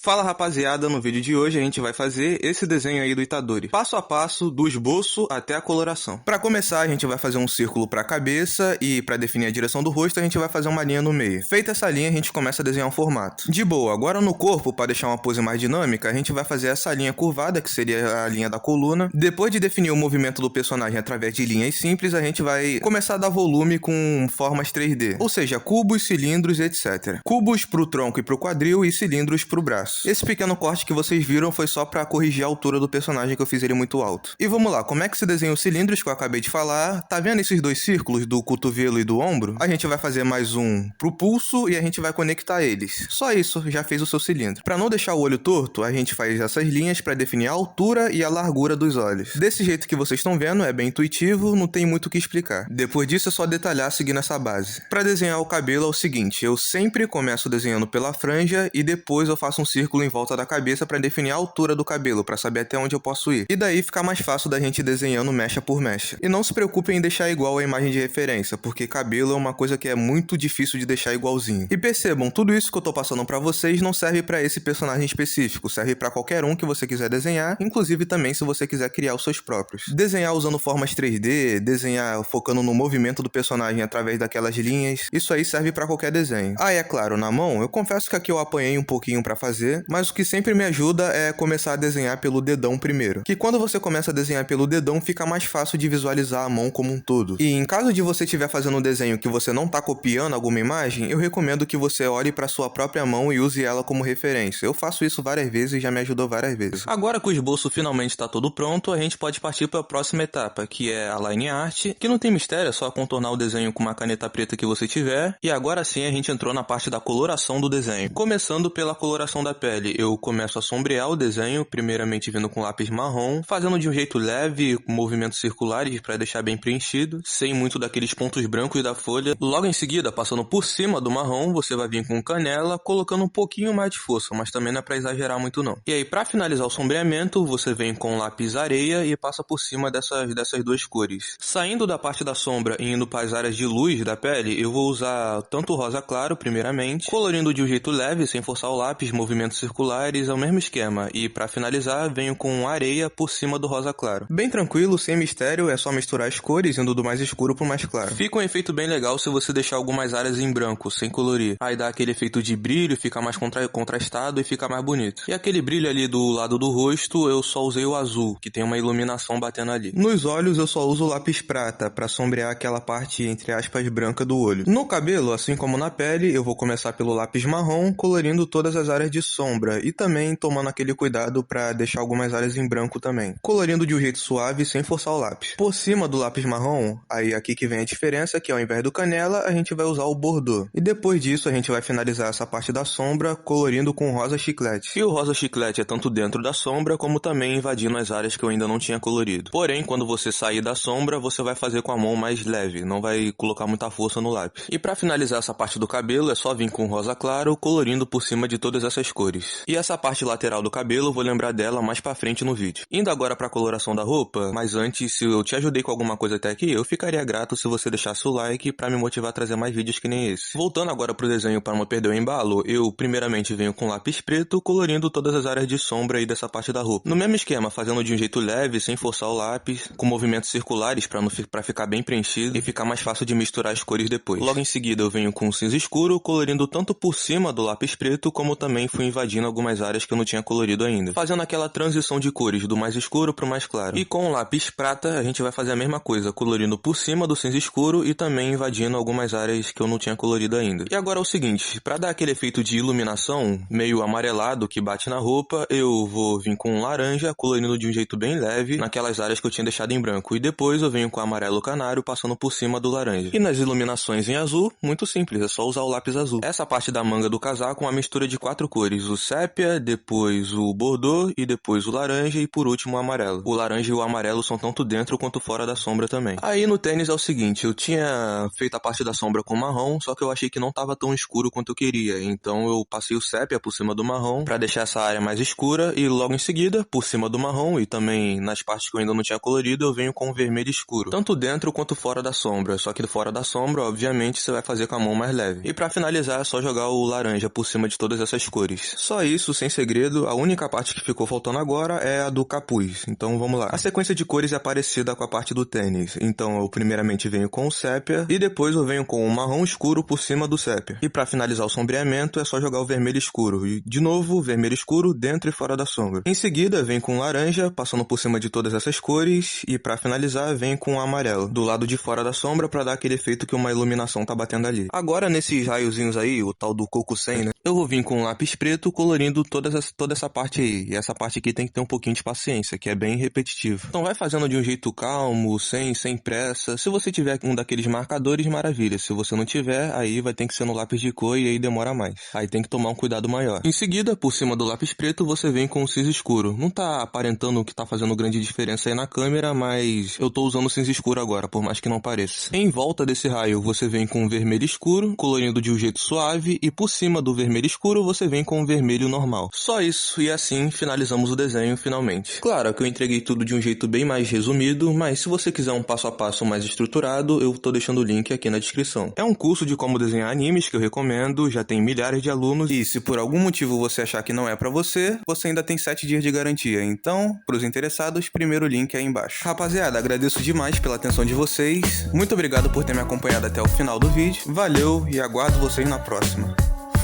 Fala rapaziada, no vídeo de hoje a gente vai fazer esse desenho aí do Itadori, passo a passo, do esboço até a coloração. Para começar a gente vai fazer um círculo para a cabeça e para definir a direção do rosto a gente vai fazer uma linha no meio. Feita essa linha a gente começa a desenhar um formato. De boa, agora no corpo, para deixar uma pose mais dinâmica, a gente vai fazer essa linha curvada, que seria a linha da coluna. Depois de definir o movimento do personagem através de linhas simples, a gente vai começar a dar volume com formas 3D, ou seja, cubos, cilindros, etc. Cubos pro tronco e pro quadril e cilindros pro braço. Esse pequeno corte que vocês viram foi só pra corrigir a altura do personagem, que eu fiz ele muito alto. E vamos lá, como é que se desenha os cilindros que eu acabei de falar? Tá vendo esses dois círculos do cotovelo e do ombro? A gente vai fazer mais um pro pulso e a gente vai conectar eles. Só isso, já fez o seu cilindro. Pra não deixar o olho torto, a gente faz essas linhas pra definir a altura e a largura dos olhos. Desse jeito que vocês estão vendo, é bem intuitivo, não tem muito o que explicar. Depois disso é só detalhar seguindo essa base. Pra desenhar o cabelo é o seguinte, eu sempre começo desenhando pela franja e depois eu faço um círculo em volta da cabeça para definir a altura do cabelo, para saber até onde eu posso ir. E daí fica mais fácil da gente desenhando mecha por mecha. E não se preocupem em deixar igual a imagem de referência, porque cabelo é uma coisa que é muito difícil de deixar igualzinho. E percebam, tudo isso que eu tô passando para vocês não serve para esse personagem específico, serve para qualquer um que você quiser desenhar, inclusive também se você quiser criar os seus próprios. Desenhar usando formas 3D, desenhar focando no movimento do personagem através daquelas linhas, isso aí serve para qualquer desenho. Ah, e é claro, na mão, eu confesso que aqui eu apanhei um pouquinho para fazer, mas o que sempre me ajuda é começar a desenhar pelo dedão primeiro. Que quando você começa a desenhar pelo dedão, fica mais fácil de visualizar a mão como um todo. E em caso de você estiver fazendo um desenho que você não tá copiando alguma imagem, eu recomendo que você olhe para sua própria mão e use ela como referência. Eu faço isso várias vezes e já me ajudou várias vezes. Agora que o esboço finalmente está todo pronto, a gente pode partir para a próxima etapa, que é a line art, que não tem mistério, é só contornar o desenho com uma caneta preta que você tiver. E agora sim a gente entrou na parte da coloração do desenho. Começando pela coloração da pele, eu começo a sombrear o desenho, primeiramente vindo com lápis marrom, fazendo de um jeito leve, com movimentos circulares para deixar bem preenchido, sem muito daqueles pontos brancos da folha. Logo em seguida, passando por cima do marrom, você vai vir com canela, colocando um pouquinho mais de força, mas também não é para exagerar muito não. E aí, para finalizar o sombreamento, você vem com lápis areia e passa por cima dessas duas cores. Saindo da parte da sombra e indo para as áreas de luz da pele, eu vou usar tanto o rosa claro, primeiramente, colorindo de um jeito leve, sem forçar o lápis, movimentos circulares, é o mesmo esquema. E para finalizar, venho com areia por cima do rosa claro. Bem tranquilo, sem mistério, é só misturar as cores, indo do mais escuro pro mais claro. Fica um efeito bem legal se você deixar algumas áreas em branco, sem colorir. Aí dá aquele efeito de brilho, fica mais contrastado e fica mais bonito. E aquele brilho ali do lado do rosto, eu só usei o azul, que tem uma iluminação batendo ali. Nos olhos, eu só uso o lápis prata, para sombrear aquela parte, entre aspas, branca do olho. No cabelo, assim como na pele, eu vou começar pelo lápis marrom, colorindo todas as áreas de sombra, e também tomando aquele cuidado para deixar algumas áreas em branco também. Colorindo de um jeito suave, sem forçar o lápis. Por cima do lápis marrom, aí aqui que vem a diferença, que ao invés do canela, a gente vai usar o bordô. E depois disso, a gente vai finalizar essa parte da sombra, colorindo com rosa chiclete. E o rosa chiclete é tanto dentro da sombra, como também invadindo as áreas que eu ainda não tinha colorido. Porém, quando você sair da sombra, você vai fazer com a mão mais leve, não vai colocar muita força no lápis. E para finalizar essa parte do cabelo, é só vir com rosa claro, colorindo por cima de todas essas cores. E essa parte lateral do cabelo, eu vou lembrar dela mais pra frente no vídeo. Indo agora pra coloração da roupa, mas antes, se eu te ajudei com alguma coisa até aqui, eu ficaria grato se você deixasse o like pra me motivar a trazer mais vídeos que nem esse. Voltando agora pro desenho para não perder o embalo, eu primeiramente venho com lápis preto, colorindo todas as áreas de sombra aí dessa parte da roupa. No mesmo esquema, fazendo de um jeito leve, sem forçar o lápis, com movimentos circulares pra ficar bem preenchido e ficar mais fácil de misturar as cores depois. Logo em seguida eu venho com cinza escuro, colorindo tanto por cima do lápis preto, como também fui invadindo algumas áreas que eu não tinha colorido ainda, fazendo aquela transição de cores do mais escuro pro mais claro. E com o lápis prata a gente vai fazer a mesma coisa, colorindo por cima do cinza escuro e também invadindo algumas áreas que eu não tinha colorido ainda. E agora é o seguinte, para dar aquele efeito de iluminação meio amarelado que bate na roupa, eu vou vir com laranja, colorindo de um jeito bem leve naquelas áreas que eu tinha deixado em branco, e depois eu venho com amarelo canário passando por cima do laranja. E nas iluminações em azul, muito simples, é só usar o lápis azul. Essa parte da manga do casaco é uma mistura de 4 cores, o sépia, depois o bordô e depois o laranja e por último o amarelo. O laranja e o amarelo são tanto dentro quanto fora da sombra também. Aí no tênis é o seguinte, eu tinha feito a parte da sombra com marrom, só que eu achei que não tava tão escuro quanto eu queria, então eu passei o sépia por cima do marrom pra deixar essa área mais escura e logo em seguida, por cima do marrom e também nas partes que eu ainda não tinha colorido, eu venho com o vermelho escuro, tanto dentro quanto fora da sombra, só que fora da sombra, obviamente, você vai fazer com a mão mais leve. E pra finalizar é só jogar o laranja por cima de todas essas cores. Só isso, sem segredo, a única parte que ficou faltando agora é a do capuz. Então vamos lá. A sequência de cores é parecida com a parte do tênis. Então eu primeiramente venho com o sépia e depois eu venho com o marrom escuro por cima do sépia. E para finalizar o sombreamento é só jogar o vermelho escuro. E de novo, vermelho escuro dentro e fora da sombra. Em seguida vem com laranja, passando por cima de todas essas cores. E para finalizar vem com o amarelo, do lado de fora da sombra para dar aquele efeito que uma iluminação tá batendo ali. Agora nesses raiozinhos aí, o tal do coco 100, né? Eu vou vir com um lápis preto colorindo toda essa parte aí. E essa parte aqui tem que ter um pouquinho de paciência, que é bem repetitivo. Então vai fazendo de um jeito calmo, sem pressa. Se você tiver um daqueles marcadores, maravilha. Se você não tiver, aí vai ter que ser no lápis de cor e aí demora mais. Aí tem que tomar um cuidado maior. Em seguida, por cima do lápis preto, você vem com o cinza escuro. Não tá aparentando que tá fazendo grande diferença aí na câmera, mas eu tô usando o cinza escuro agora, por mais que não pareça. Em volta desse raio, você vem com o vermelho escuro, colorindo de um jeito suave, e por cima do vermelho escuro, você vem com o vermelho normal. Só isso, e assim finalizamos o desenho finalmente. Claro que eu entreguei tudo de um jeito bem mais resumido, mas se você quiser um passo a passo mais estruturado, eu tô deixando o link aqui na descrição. É um curso de como desenhar animes que eu recomendo, já tem milhares de alunos, e se por algum motivo você achar que não é pra você, você ainda tem 7 dias de garantia. Então, pros interessados, primeiro link aí embaixo. Rapaziada, agradeço demais pela atenção de vocês, muito obrigado por ter me acompanhado até o final do vídeo, valeu e aguardo vocês na próxima.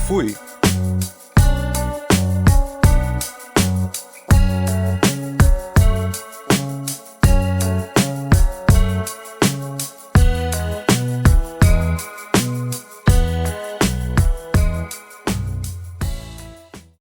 Fui!